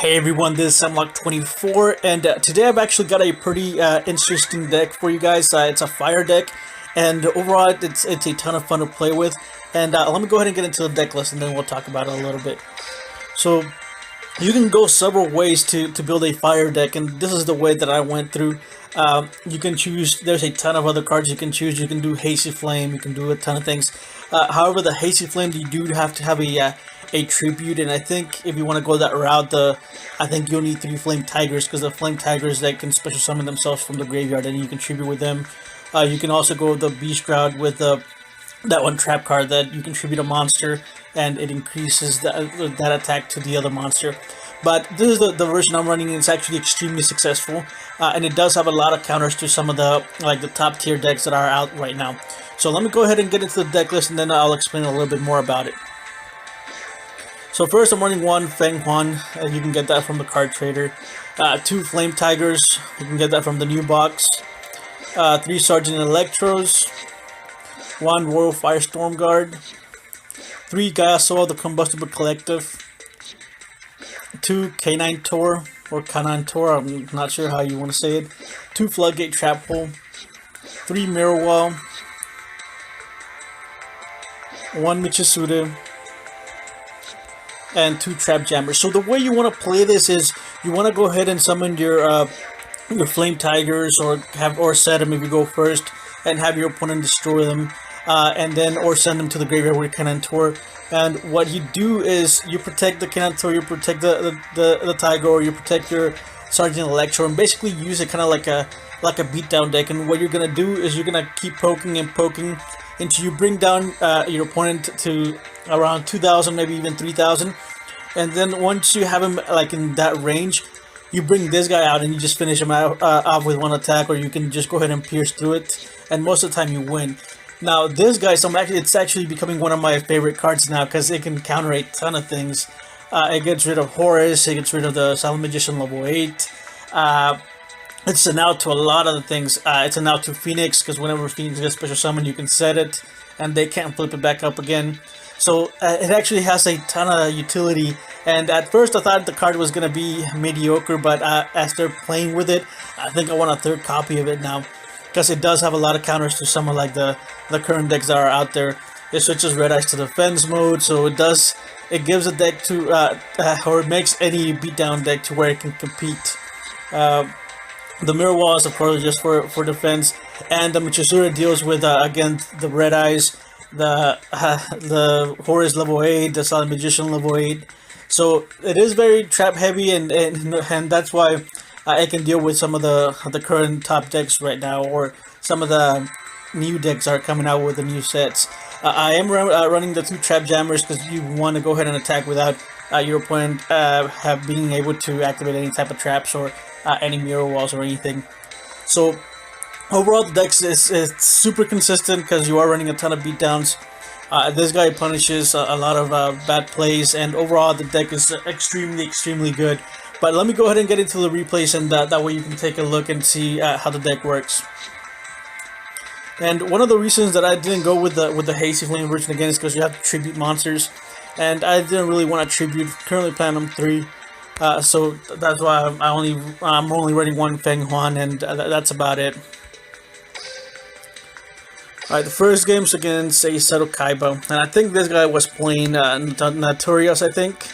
Hey everyone, this is Unlock24, and today I've actually got a pretty interesting deck for you guys. It's a fire deck, and overall it's a ton of fun to play with. And let me go ahead and get into the deck list, and then we'll talk about it a little bit. So you can go several ways to build a fire deck, and this is the way that I went through. You can choose, there's a ton of other cards you can choose. You can do Hasty Flame, you can do a ton of things. However, the Hasty Flame, you do have to have a tribute, and I think if you want to go that route, I think you'll need 3 Flame Tigers, because the Flame Tigers that can special summon themselves from the graveyard, and you can tribute with them. You can also go the Beast Crowd with that one trap card that you contribute a monster, and it increases that attack to the other monster. But this is the version I'm running, and it's actually extremely successful, and it does have a lot of counters to some of the top tier decks that are out right now. So let me go ahead and get into the deck list, and then I'll explain a little bit more about it. So first, I'm running 1 Feng Huan, and you can get that from the card trader. 2 Flame Tigers, you can get that from the new box. 3 Sergeant Electros. 1 Royal Firestorm Guard. 3 Gaiasoul, the Combustible Collective. 2 Caninetaur, or Caninetaur, I'm not sure how you want to say it. 2 Floodgate Trap Hole. 3 Mirror Wall. 1 Michisude. And 2 Trap Jammers. So the way you want to play this is you want to go ahead and summon your Flame Tigers, or set them if you go first, and have your opponent destroy them, and then or send them to the graveyard with Caninetaur. And what you do is you protect the Caninetaur, you protect the Tiger, or you protect your Sergeant Electro, and basically use it kind of like a beatdown deck. And what you're gonna do is you're gonna keep poking and poking until you bring down your opponent to around 2,000, maybe even 3,000, and then once you have him in that range, you bring this guy out and you just finish him off with 1 attack, or you can just go ahead and pierce through it, and most of the time you win. Now this guy, it's actually becoming one of my favorite cards now, because it can counter a ton of things. It gets rid of Horus, it gets rid of the Silent Magician level 8. It's an out to a lot of the things. It's an out to Phoenix, because whenever Phoenix gets special summoned, you can set it, and they can't flip it back up again. So it actually has a ton of utility. And at first I thought the card was going to be mediocre, but after playing with it, I think I want a 3rd copy of it now, because it does have a lot of counters to some of the current decks that are out there. It switches Red Eyes to defense mode, so it gives a deck to, or it makes any beatdown deck to where it can compete. The Mirror Wall is of course just for defense, and the Michisude deals with again the Red Eyes, the Horus level 8, the Silent Magician level 8. So it is very trap heavy, and that's why I can deal with some of the current top decks right now, or some of the new decks are coming out with the new sets. I am running the 2 Trap Jammers, because you want to go ahead and attack without your opponent being able to activate any type of traps, or any mirror walls or anything. So overall, the deck is super consistent, because you are running a ton of beatdowns. This guy punishes a lot of bad plays, and overall the deck is extremely good. But let me go ahead and get into the replays, and that way you can take a look and see how the deck works. And one of the reasons that I didn't go with the Hasty Flame version again is because you have to tribute monsters, and I didn't really want to tribute. Currently Platinum 3, so that's why I'm only running 1 Feng Huan, and that's about it. Alright, the first game's against a Seto Kaiba, and I think this guy was playing Notorious, I think.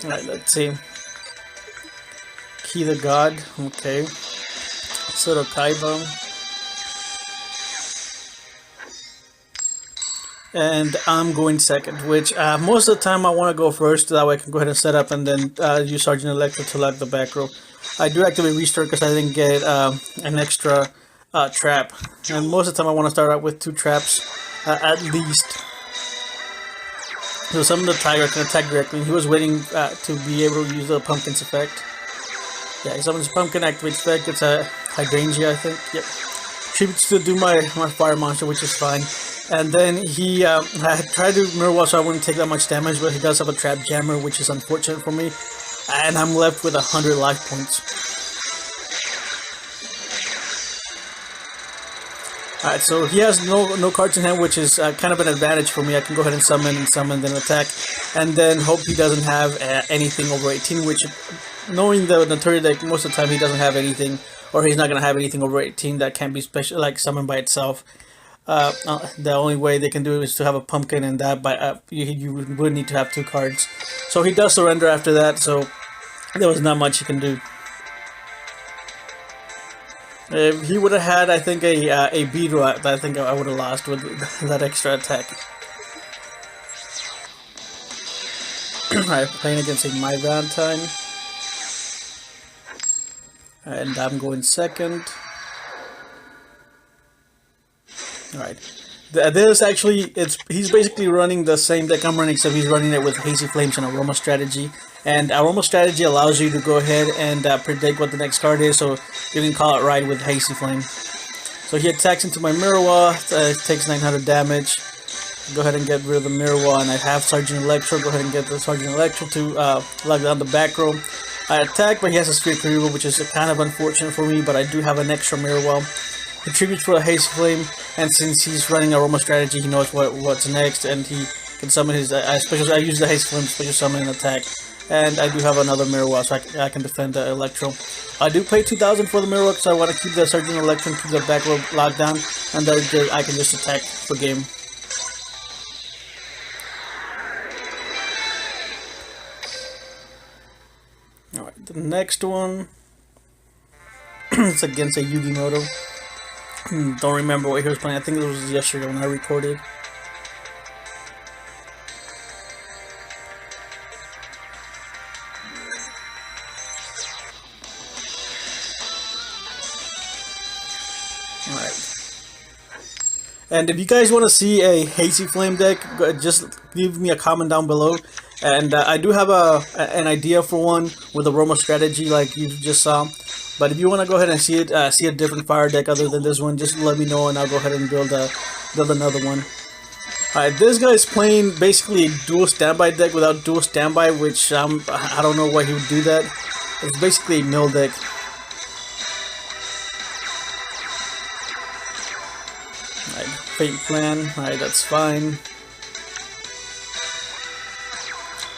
Alright, let's see. Key the God, okay. Seto Kaiba. And I'm going second, which most of the time I want to go first, that way I can go ahead and set up, and then use Sergeant Electro to lock the back row. I do activate Restart because I didn't get an extra trap, and most of the time I want to start out with 2 traps at least. So some of the Tiger can attack directly. He was waiting to be able to use the Pumpkin's effect. Yeah, he summons Pumpkin, activates effect, it's a Hydrangea, I think. Yep. Tributes to do my fire monster, which is fine. And then he I tried to mirror wall so I wouldn't take that much damage, but he does have a Trap Jammer, which is unfortunate for me. And I'm left with 100 life points. Alright, so he has no cards in hand, which is kind of an advantage for me. I can go ahead and summon, then attack, and then hope he doesn't have anything over 18, which, knowing the Naturi deck, most of the time he doesn't have anything, or he's not going to have anything over 18 that can be special, like summoned by itself. The only way they can do it is to have a pumpkin, and that you would need to have 2 cards. So he does surrender after that, so there was not much he can do. If he would have had, I think, a Beatdown, I think I would have lost with that extra attack. Alright, playing against a My Valentine. And I'm going second. Alright. This actually, he's basically running the same deck I'm running, except he's running it with Hazy Flames and Aroma Strategy. And Aroma Strategy allows you to go ahead and predict what the next card is, so you can call it right with Hazy Flame. So he attacks into my Mirror Wall, takes 900 damage. Go ahead and get rid of the Mirror Wall, and I have Sergeant Electro. Go ahead and get the Sergeant Electro to lock down the back row. I attack, but he has a Sphere Removal, which is kind of unfortunate for me, but I do have an extra Mirror Wall. He tributes for a Hazy Flame, and since he's running Aroma Strategy, he knows what's next, and he can summon his special. I use the Hazy Flame special summon and attack, and I do have another Mirror Wall, so I can defend the Electro. I do pay 2,000 for the Mirror Wall, so I want to keep the Sergeant Electro and keep the back row locked down, and then I can just attack for game. Alright, the next one it's against a Yugioh. Don't remember what he was playing. I think it was yesterday when I recorded. Alright. And if you guys want to see a Hazy Flame deck, just leave me a comment down below. And I do have an idea for one with Aroma Strategy, like you just saw. But if you want to go ahead and see a different fire deck other than this one, just let me know, and I'll go ahead and build another one. Alright, this guy is playing basically a dual standby deck without dual standby, which I don't know why he would do that. It's basically a mill deck. Alright, Fate Plan. Alright, that's fine.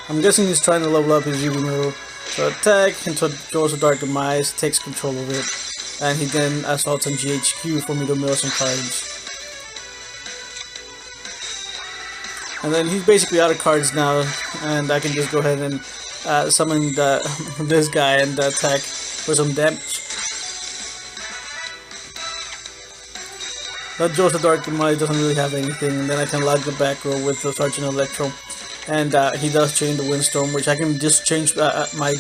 I'm guessing he's trying to level up his Yugioh. So attack into Yugioh Dark Demise, takes control of it, and he then assaults on GHQ for me to mill some cards. And then he's basically out of cards now, and I can just go ahead and summon this guy and attack for some damage. That Yugioh Dark Demise doesn't really have anything, and then I can lock the back row with the Sergeant Electro. And he does change the Windstorm, which I can just change my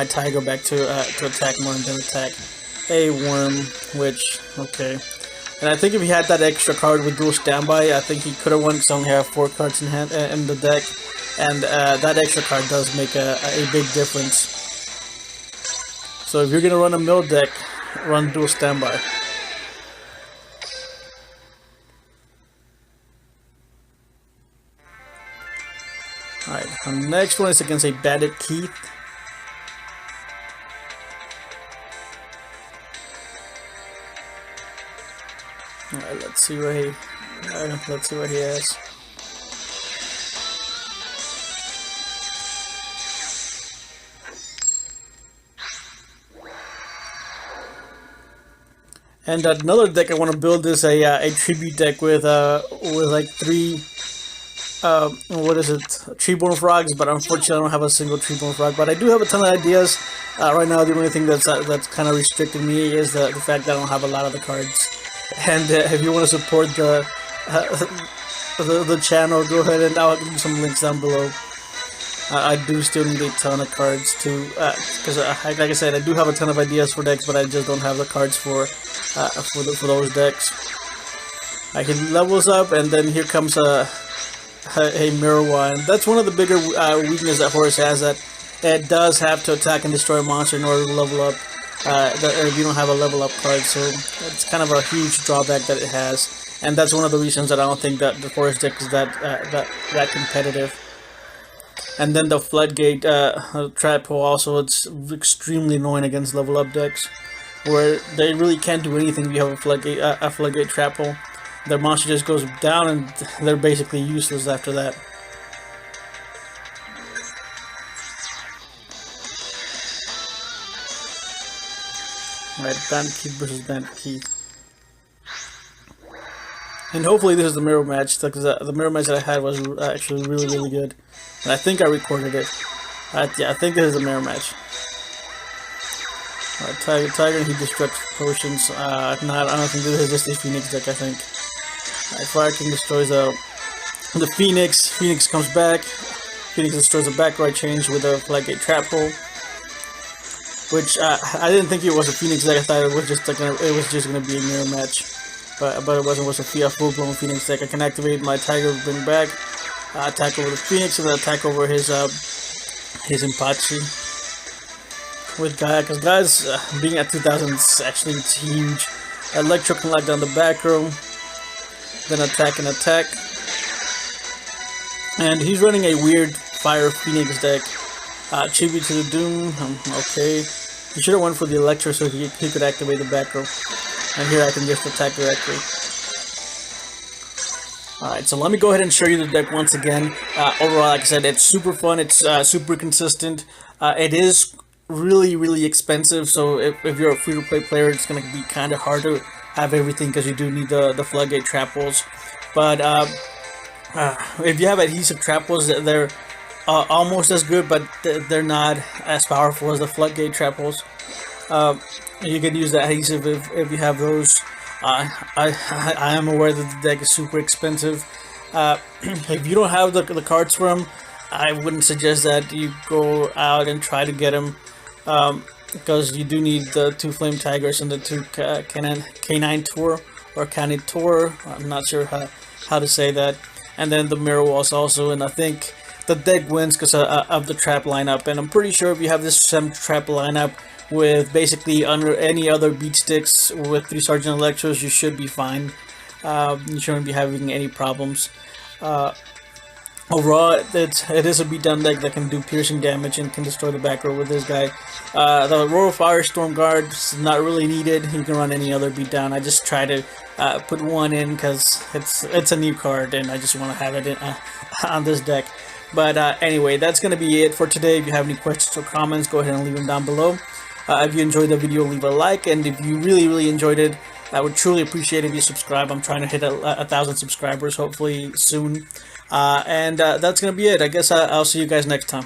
Tiger back to attack more and then attack a Worm, which, okay. And I think if he had that extra card with dual standby, I think he could have won, because I only have 4 cards in hand in the deck, and that extra card does make a big difference. So if you're gonna run a mill deck, run dual standby. Alright, the next one is against a Bandit Keith. Alright, let's see what he has. And another deck I want to build is a tribute deck with like 3 what is it? Treeborn Frogs, but unfortunately I don't have a single Treeborn Frog. But I do have a ton of ideas. Right now the only thing that's kind of restricting me is the fact that I don't have a lot of the cards. And if you want to support the channel, go ahead and I'll give you some links down below. I do still need a ton of cards to, because like I said, I do have a ton of ideas for decks, but I just don't have the cards for those decks. I can levels up, and then here comes a Mirror Wand. That's one of the bigger weaknesses that Horus has, that it does have to attack and destroy a monster in order to level up. If you don't have a level up card, so it's kind of a huge drawback that it has, and that's one of the reasons that I don't think that the Horus deck is that competitive. And then the Floodgate Trap Hole also, it's extremely annoying against level up decks. where they really can't do anything if you have a floodgate trap hole. Their monster just goes down and they're basically useless after that. Alright, Bandit Keith versus Bandit Keith. And hopefully this is the mirror match, because the mirror match that I had was actually really good. And I think I recorded it. Yeah, I think this is the mirror match. Alright, Tiger, he destructs potions. I don't think this is just a Phoenix deck, I think. Alright, Fire King destroys the Phoenix. Phoenix comes back. Phoenix destroys the back right change with a Floodgate Trap Hole. Which, I didn't think it was a Phoenix deck, I thought it was just gonna be a mirror match. But it wasn't. It was a full-blown Phoenix deck. I can activate my Tiger, bring back, attack over the Phoenix, and then attack over his Impachi with Gaia, because Gaia's being at 2000 is actually huge. Electro can lock down the back row, then attack and attack. And he's running a weird Fire Phoenix deck. Tribute to the Doom, okay. He should have went for the Electro so he could activate the back row. And here I can just attack directly. Alright, so let me go ahead and show you the deck once again. Overall, like I said, it's super fun, it's super consistent. It is really expensive, so if you're a free-to-play player, it's going to be kind of hard to have everything, because you do need the Floodgate Trap Holes. But if you have adhesive trap holes, they're almost as good, but they're not as powerful as the Floodgate Trap Holes. You can use the adhesive if you have those. I am aware that the deck is super expensive. If you don't have the cards for them, I wouldn't suggest that you go out and try to get them, because you do need the 2 Flame Tigers and the 2 Caninetaur or Caninetaur. I'm not sure how to say that. And then the Mirror Walls also, and I think the deck wins because of the trap lineup. And I'm pretty sure if you have this same trap lineup with basically under any other beat sticks with 3 Sergeant Electros, you should be fine. You shouldn't be having any problems. Overall, it is a beatdown deck that can do piercing damage and can destroy the back row with this guy. The Royal Firestorm Guard is not really needed. You can run any other beatdown. I just try to put one in because it's a new card and I just want to have it on this deck. But anyway, that's going to be it for today. If you have any questions or comments, go ahead and leave them down below. If you enjoyed the video, leave a like, and if you really enjoyed it, I would truly appreciate it if you subscribe. I'm trying to hit 1,000 subscribers, hopefully soon. And that's going to be it. I guess I'll see you guys next time.